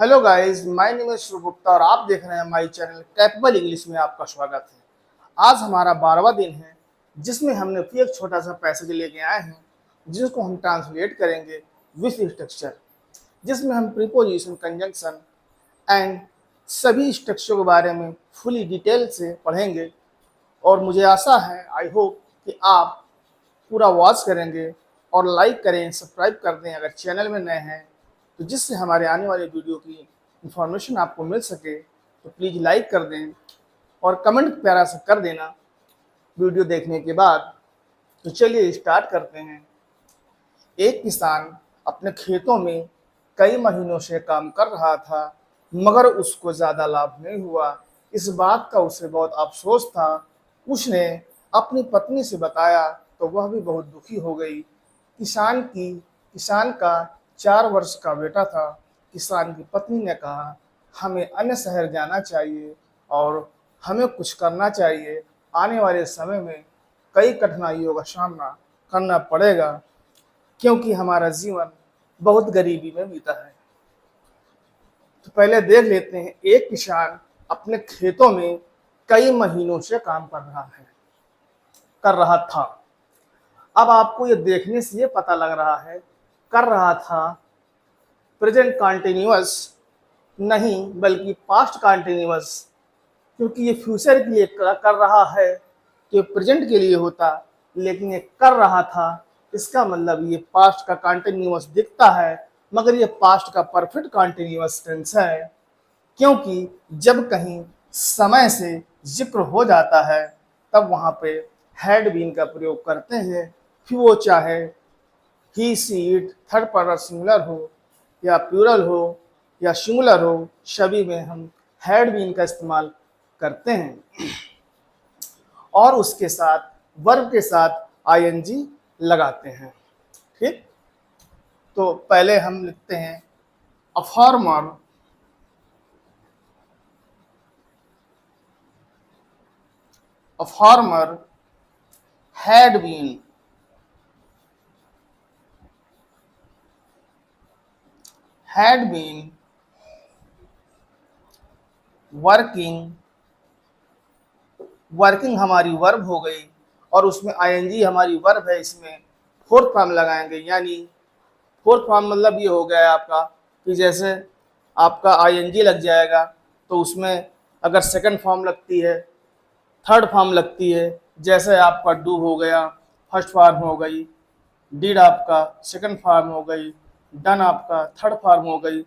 Hello guys, my name is Shiv Gupta और आप देख रहे हैं माय चैनल कैपेबल इंग्लिश में आपका स्वागत है। आज हमारा 12वां दिन है जिसमें हमने फिर एक छोटा सा पैसेज लेके आए हैं जिसको हम ट्रांसलेट करेंगे विथ स्ट्रक्चर, जिसमें हम प्रीपोजिशन, कंजंक्शन एंड सभी स्ट्रक्चर के बारे में फुली डिटेल से पढ़ेंगे। और मुझे आशा है, आई होप कि आप पूरा वॉच करेंगे और लाइक करें, सब्सक्राइब कर दें अगर चैनल में नए हैं, तो जिससे हमारे आने वाले वीडियो की इंफॉर्मेशन आपको मिल सके। तो प्लीज़ लाइक कर दें और कमेंट प्यारा सा कर देना वीडियो देखने के बाद। तो चलिए स्टार्ट करते हैं। एक किसान अपने खेतों में कई महीनों से काम कर रहा था, मगर उसको ज़्यादा लाभ नहीं हुआ। इस बात का उसे बहुत अफसोस था। उसने अपनी पत्नी से बताया तो वह भी बहुत दुखी हो गई। किसान का 4 वर्ष का बेटा था। किसान की पत्नी ने कहा, हमें अन्य शहर जाना चाहिए और हमें कुछ करना चाहिए। आने वाले समय में कई कठिनाइयों का सामना करना पड़ेगा क्योंकि हमारा जीवन बहुत गरीबी में बीता है। तो पहले देख लेते हैं, एक किसान अपने खेतों में कई महीनों से काम कर रहा था। अब आपको ये देखने से ये पता लग रहा है, कर रहा था प्रेजेंट कॉन्टिन्यूअस नहीं बल्कि पास्ट कॉन्टिन्यूअस, क्योंकि ये फ्यूचर के लिए कर रहा है कि प्रेजेंट के लिए होता, लेकिन ये कर रहा था इसका मतलब ये पास्ट का कॉन्टिन्यूअस दिखता है, मगर ये पास्ट का परफेक्ट कॉन्टिन्यूअस टेंस है। क्योंकि जब कहीं समय से जिक्र हो जाता है तब वहाँ पे हैड बीन का प्रयोग करते हैं, फिर वो चाहे he she it third person singular हो या प्लूरल हो या सिंगुलर हो, सभी में हम हैड बीन का इस्तेमाल करते हैं और उसके साथ वर्ब के साथ आईएनजी लगाते हैं। ठीक, तो पहले हम लिखते हैं a farmer had been working. Working हमारी वर्ब हो गई और उसमें आईएनजी हमारी वर्ब है, इसमें फोर्थ फॉर्म लगाएंगे। यानी फोर्थ फॉर्म मतलब ये हो गया आपका कि जैसे आपका आईएनजी लग जाएगा तो उसमें अगर सेकंड फॉर्म लगती है, थर्ड फॉर्म लगती है, जैसे आपका डू हो गया फर्स्ट फॉर्म हो गई, डिड आपका सेकंड फॉर्म हो गई, डन आपका थर्ड फॉर्म हो गई,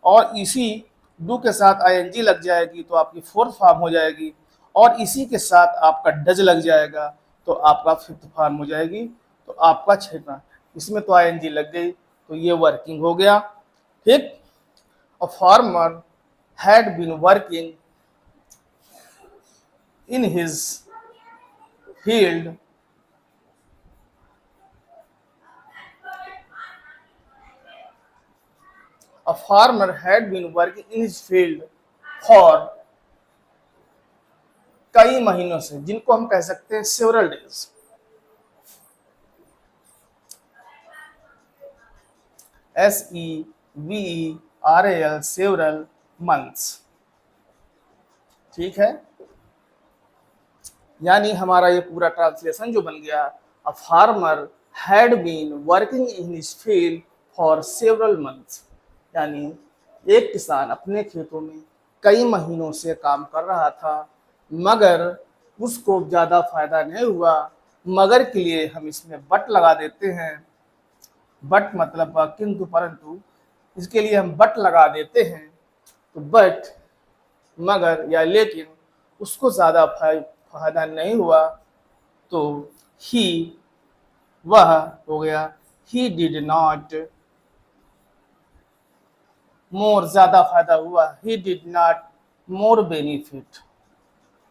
और इसी डू के साथ आईएनजी लग जाएगी तो आपकी फोर्थ फॉर्म हो जाएगी, और इसी के साथ आपका डज लग जाएगा तो आपका फिफ्थ फॉर्म हो जाएगी, तो आपका छठा। इसमें तो आईएनजी लग गई तो ये वर्किंग हो गया। ठीक, a farmer had been working in his field A farmer had been working in his field for कई महीनों से, जिनको हम कह सकते हैं several days. SEVERAL several months. ठीक है, यानी हमारा ये पूरा ट्रांसलेशन जो बन गया, a farmer had been working in his field for several months, यानी एक किसान अपने खेतों में कई महीनों से काम कर रहा था मगर उसको ज़्यादा फायदा नहीं हुआ। मगर के लिए हम इसमें बट लगा देते हैं। बट मतलब किंतु परंतु, इसके लिए हम बट लगा देते हैं। तो बट मगर या लेकिन उसको ज़्यादा फायदा नहीं हुआ तो ही वह हो गया ही डिड नॉट, मोर ज़्यादा फायदा हुआ, he did not more benefit,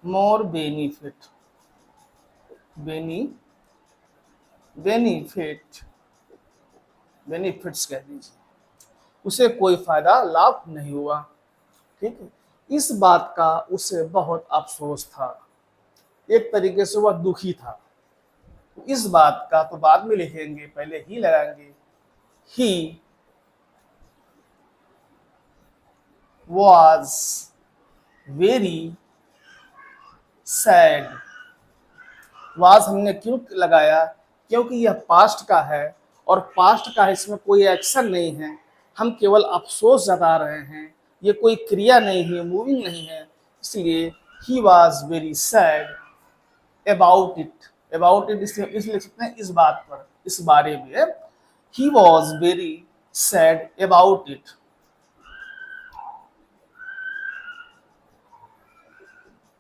more benefit benefit benefits कह दीजिए, उसे कोई फायदा लाभ नहीं हुआ। ठीक है, इस बात का उसे बहुत अफसोस था, एक तरीके से वह दुखी था। इस बात का तो बाद में लिखेंगे, पहले ही लगाएंगे। ही was very sad। was हमने क्यों लगाया? क्योंकि यह पास्ट का है और पास्ट का है, इसमें कोई एक्शन नहीं है, हम केवल अफसोस जता रहे हैं, ये कोई क्रिया नहीं है, मूविंग नहीं है, इसलिए he was very sad about it. About it इसलिए लिख सकते हैं इस बात पर, इस बारे में। He was very sad about it.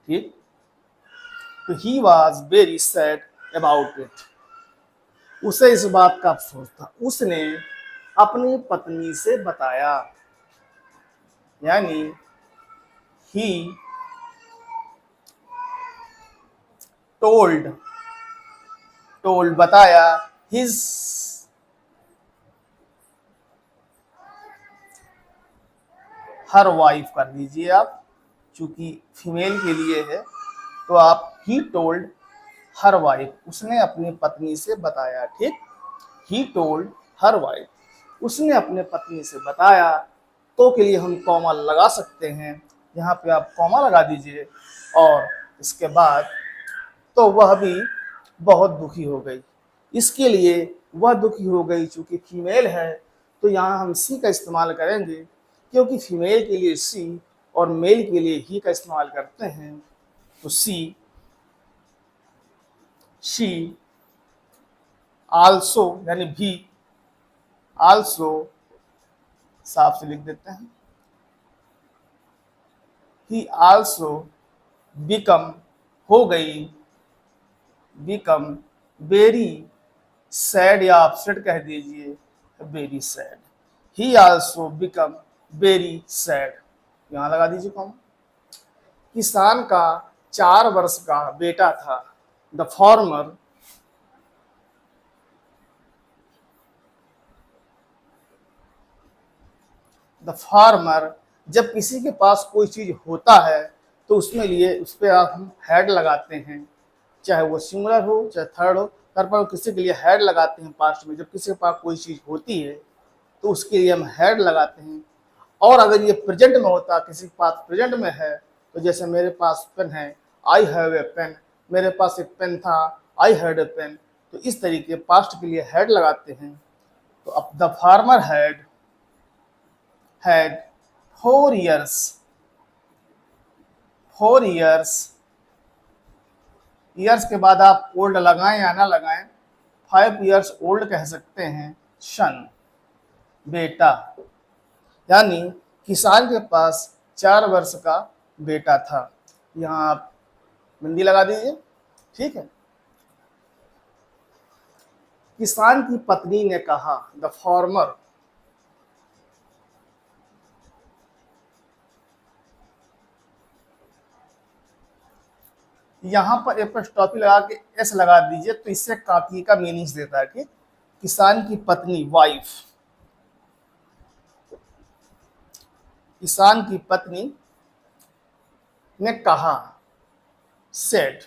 ठीक, तो he was very sad about it. उसे इस बात का अफसोस था। उसने अपनी पत्नी से बताया, यानी ही टोल्ड, टोल्ड बताया, हिज हर वाइफ कर दीजिए आप, चूंकि फीमेल के लिए है तो आप ही टोल्ड हर वाइफ, उसने अपनी पत्नी से बताया। ठीक, ही टोल्ड हर वाइफ, उसने अपने पत्नी से बताया। तो के लिए हम कॉमा लगा सकते हैं, यहाँ पे आप कॉमा लगा दीजिए और इसके बाद तो वह भी बहुत दुखी हो गई। इसके लिए वह दुखी हो गई चूंकि फीमेल है, तो यहाँ हम सी का इस्तेमाल करेंगे, क्योंकि फीमेल के लिए सी और मेल के लिए ही का इस्तेमाल करते हैं। तो सी, शी आल्सो, यानी भी, आल्सो साफ से लिख देते हैं, ही आल्सो बिकम हो गई, बिकम वेरी सैड, या अपसेट कह दीजिए, वेरी सैड। ही आल्सो बिकम वेरी सैड, यहां लगा दीजिए कॉमा। किसान का 4 वर्ष का बेटा था। द फार्मर, द फार्मर, जब किसी के पास कोई चीज होता है तो उसमें लिए उस पर हम हैड लगाते हैं, चाहे वो सिंगुलर हो चाहे थर्ड हो, पर किसी के लिए हैड लगाते हैं पास्ट में। जब किसी के पास कोई चीज होती है तो उसके लिए हम हैड लगाते हैं। और अगर ये प्रेजेंट में होता, किसी के पास प्रेजेंट में है, तो जैसे मेरे पास पेन है, आई हैव ए पेन, मेरे पास एक पेन था, आई हैड ए पेन, तो इस तरीके पास्ट के लिए हैड लगाते हैं। तो अब the farmer had 4 years, 4 years, years के बाद आप ओल्ड लगाएं या ना लगाएं, 5 years ओल्ड कह सकते हैं, सन, बेटा, यानी किसान के पास 4 वर्ष का बेटा था। यहाँ आप बिंदी लगा दीजिए। ठीक है, किसान की पत्नी ने कहा, द फार्मर, यहाँ पर एपॉस्ट्रोफी लगा के एस लगा दीजिए, तो इससे काफी का मीनिंग देता है कि किसान की पत्नी, वाइफ, किसान की पत्नी ने कहा, सेड,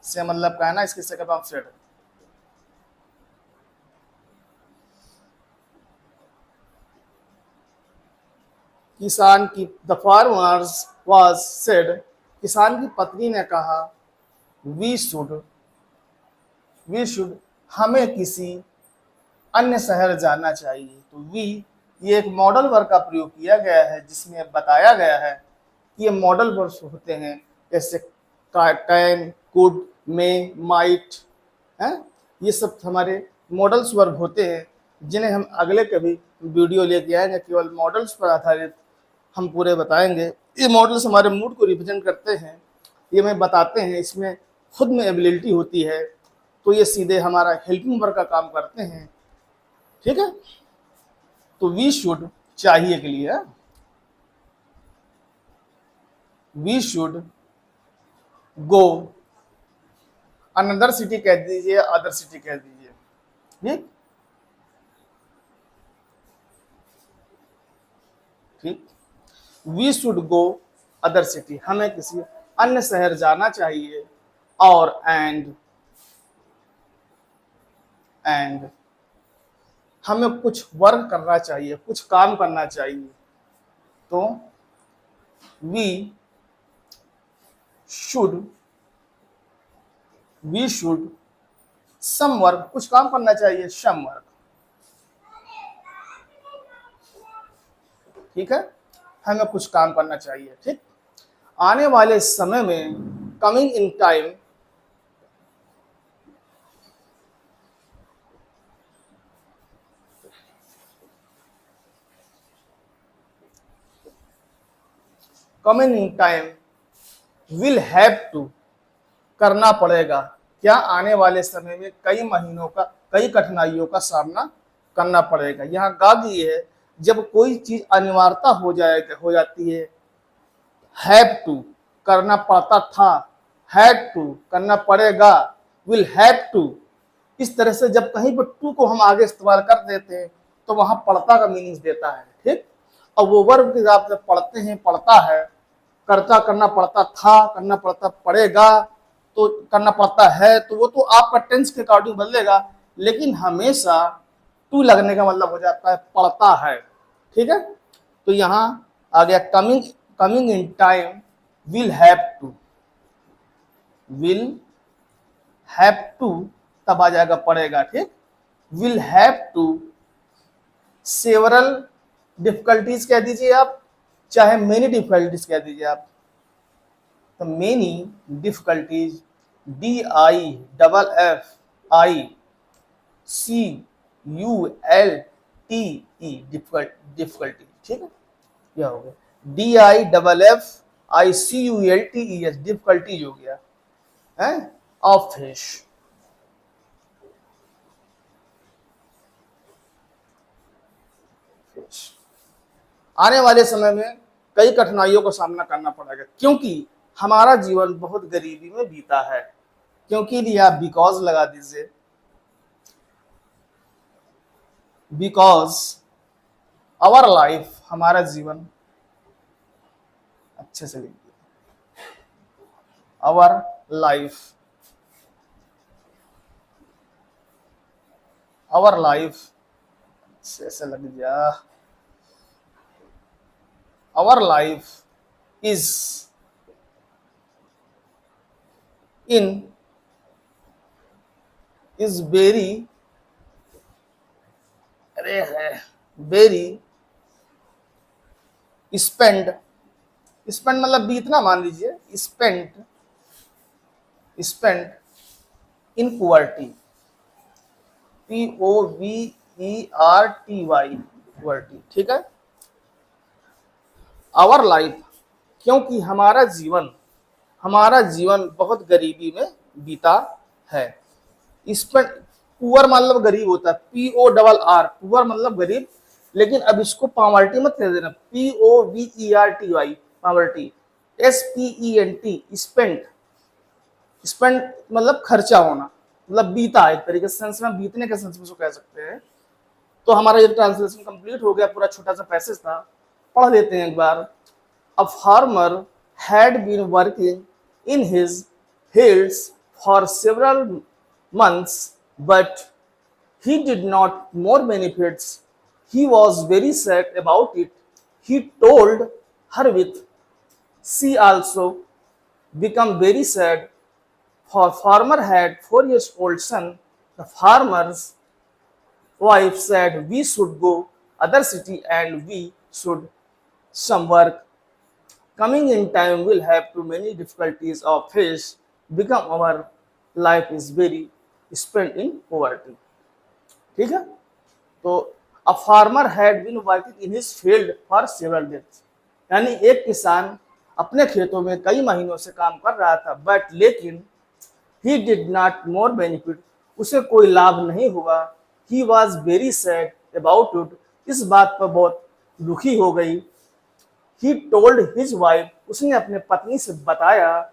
से मतलब का है ना, इसके सेकंड फॉर्म सेड। किसान की, द फार्मर्स वाज सेड, किसान की पत्नी ने कहा, वी शुड, वी शुड, हमें किसी अन्य शहर जाना चाहिए। तो वी, ये एक मॉडल वर्ग का प्रयोग किया गया है, जिसमें बताया गया है कि ये मॉडल वर्ड्स होते हैं, जैसे कैन, कुड, मे, माइट, हैं, ये सब हमारे मॉडल्स वर्ग होते हैं, जिन्हें हम अगले कभी वीडियो लेके आएंगे, केवल मॉडल्स पर आधारित हम पूरे बताएंगे। ये मॉडल्स हमारे मूड को रिप्रेजेंट करते हैं, ये हमें बताते हैं, इसमें खुद में एबिलिटी होती है, तो ये सीधे हमारा हेल्पिंग वर्क का काम करते हैं। ठीक है, तो वी शुड चाहिए के लिए, we should go, another city कह दीजिए, अदर सिटी कह दीजिए। ठीक, ठीक, we should go other city, हमें किसी अन्य शहर जाना चाहिए। और एंड हमें कुछ वर्क करना चाहिए, कुछ काम करना चाहिए। तो वी शुड सम वर्क, कुछ काम करना चाहिए, सम वर्क। ठीक है, हमें कुछ काम करना चाहिए। ठीक, आने वाले समय में, coming in time, coming in time will have to, करना पड़ेगा। क्या? आने वाले समय में कई महीनों का, कई कठिनाइयों का सामना करना पड़ेगा। यहाँ गागी है, जब कोई चीज अनिवार्यता हो जाती है, हैव टू करना पड़ता था, हैड टू करना पड़ेगा, विल हैव टू, इस तरह से जब कहीं पर टू को हम आगे इस्तेमाल कर देते हैं तो वहां पड़ता का मीनिंग देता है। ठीक, और वो वर्ब के हिसाब से पढ़ते हैं, पड़ता है, करता करना पड़ता था, करना पड़ता पड़ेगा, तो करना पड़ता है, तो वो तो आपका टेंस के अकॉर्डिंग बदलेगा, लेकिन हमेशा टू लगने का मतलब हो जाता है पड़ता है। ठीक है, तो यहाँ आ गया coming in time will have to, will have to तब आ जाएगा पड़ेगा। ठीक, will have to several difficulties कह दीजिए आप, चाहे मेनी डिफिकल्टीज कह दीजिए आप, तो मेनी डिफिकल्टीज, DIFFICULTE, डिफिकल्टी। ठीक है, क्या हो गया, DIFFICULTES, डिफिकल्टीज हो गया है, ऑफ फिश। आने वाले समय में कई कठिनाइयों का सामना करना पड़ेगा, क्योंकि हमारा जीवन बहुत गरीबी में बीता है। क्योंकि लिए आप बिकॉज लगा दीजिए, बिकॉज आवर लाइफ, हमारा जीवन, अच्छे से लिखिए, आवर लाइफ, आवर लाइफ ऐसे लग जा, आवर लाइफ इज वेरी, अरे है वेरी स्पेंड, स्पेंड मतलब बीतना मान लीजिए, स्पेंड इन पुअर्टी, POVERTY, पुअर्टी। ठीक है, आवर लाइफ, क्योंकि हमारा जीवन बहुत गरीबी में बीता है। इस पर पुअर मतलब गरीब होता है, PORR, पुअर मतलब गरीब, लेकिन अब इसको पॉवर्टी मत कह देना, POVERTY, पॉवर्टी, SPENT, स्पेंड मतलब खर्चा होना, मतलब बीता, एक तरीके से सेंस में बीतने के सेंस में उसको कह सकते हैं। तो हमारा ये ट्रांसलेशन कंप्लीट हो गया, पूरा छोटा सा पैसेज था, पढ़ लेते हैं एक बार। A farmer had been working in his fields for several months, but he did not more benefits. He was very sad about it. He told her with, she also became very sad. For farmer had 4 years old son. The farmer's wife said, we should go other city and we should some work. Coming in time will have too many difficulties of his, become our life is very spent in poverty. ठीक है, तो a farmer had been working in his field for several days, यानी एक किसान अपने खेतों में कई महीनों से काम कर रहा था, बट लेकिन he did not more benefit, उसे कोई लाभ नहीं हुआ। He was very sad about it, इस बात पर बहुत दुखी हो गई। ही टोल्ड हिज वाइफ, उसने अपने पत्नी से बताया।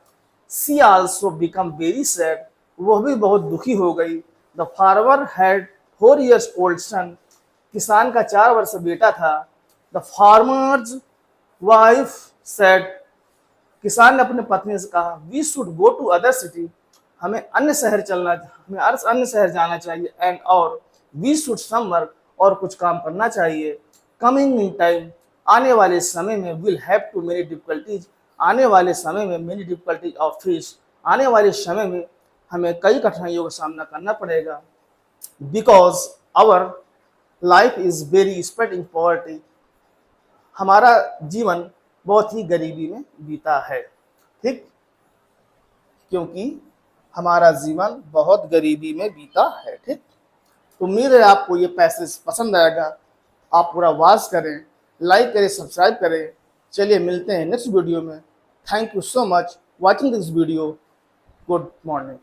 सी आल्सो बिकम वेरी सैड, वह भी बहुत दुखी हो गई। The farmer had 4 years old son, किसान का 4 वर्ष बेटा था। द फार्मर्स वाइफ सेड, किसान ने अपने पत्नी से कहा, we should go to other city, हमें अन्य शहर जाना चाहिए, एंड और वी शुड सम वर्क, और कुछ काम करना चाहिए। कमिंग इन टाइम आने वाले समय में will have to many difficulties, आने वाले समय में मेनी डिफिकल्टीज ऑफ फेस, आने वाले समय में हमें कई कठिनाइयों का सामना करना पड़ेगा। Because our life is very spent in poverty, हमारा जीवन बहुत ही गरीबी में बीता है। ठीक, क्योंकि हमारा जीवन बहुत गरीबी में बीता है। ठीक, उम्मीद है आपको ये पैसेज पसंद आएगा। आप पूरा वॉच करें, लाइक करें, सब्सक्राइब करें। चलिए मिलते हैं नेक्स्ट वीडियो में। Thank you so much watching this video. Good morning.